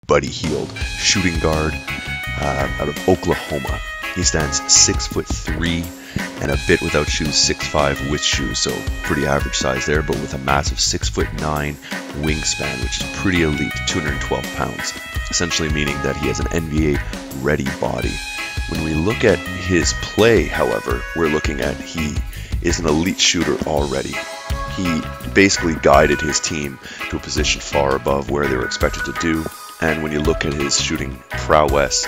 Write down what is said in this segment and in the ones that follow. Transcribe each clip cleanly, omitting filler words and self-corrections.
Buddy Hield, shooting guard out of Oklahoma. He stands 6'3" and a bit without shoes, 6'5" with shoes, so pretty average size there, but with a massive 6'9" wingspan, which is pretty elite, 212 pounds, essentially meaning that he has an NBA-ready body. When we look at his play, however, we're looking at he is an elite shooter already. He basically guided his team to a position far above where they were expected to do, and when you look at his shooting prowess,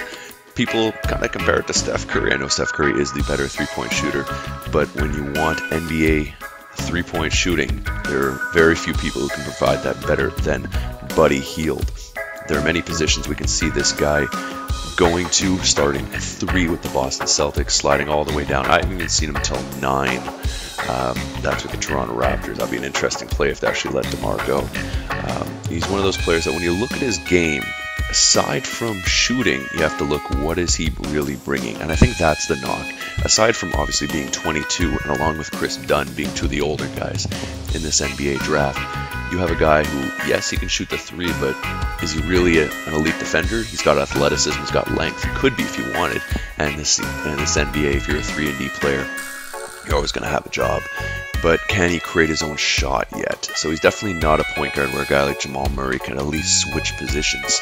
people kind of compare it to Steph Curry. I know Steph Curry is the better three-point shooter, but when you want NBA three-point shooting, there are very few people who can provide that better than Buddy Hield. There are many positions we can see this guy going to, starting at 3 with the Boston Celtics, sliding all the way down. I haven't even seen him until 9. That's with the Toronto Raptors. That'd be an interesting play if they actually let DeMar go. He's one of those players that when you look at his game, aside from shooting, you have to look, what is he really bringing? And I think that's the knock. Aside from obviously being 22, and along with Chris Dunn being two of the older guys in this NBA draft, you have a guy who, yes, he can shoot the 3, but is he really an elite defender? He's got athleticism, he's got length. He could be if you wanted. And this NBA, if you're a 3-and-D player, you're always going to have a job. But can he create his own shot yet? So he's definitely not a point guard where a guy like Jamal Murray can at least switch positions.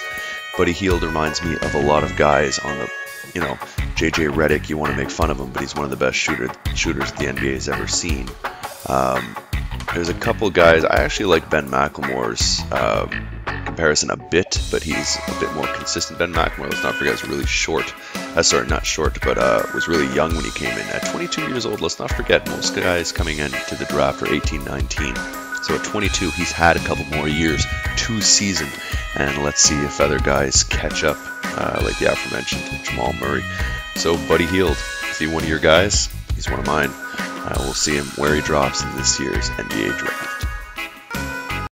Buddy Hield reminds me of a lot of guys on the, JJ Redick, you want to make fun of him, but he's one of the best shooters the NBA has ever seen. There's a couple guys, I actually like Ben McLemore's comparison a bit, but he's a bit more consistent. Ben McLemore, let's not forget, is really short. Sorry, not short, but was really young when he came in. At 22 years old, let's not forget, most guys coming into the draft are 18, 19. So at 22, he's had a couple more years to season, and let's see if other guys catch up, like the aforementioned Jamal Murray. So Buddy Hield, is he one of your guys? He's one of mine. We'll see him where he drops in this year's NBA draft.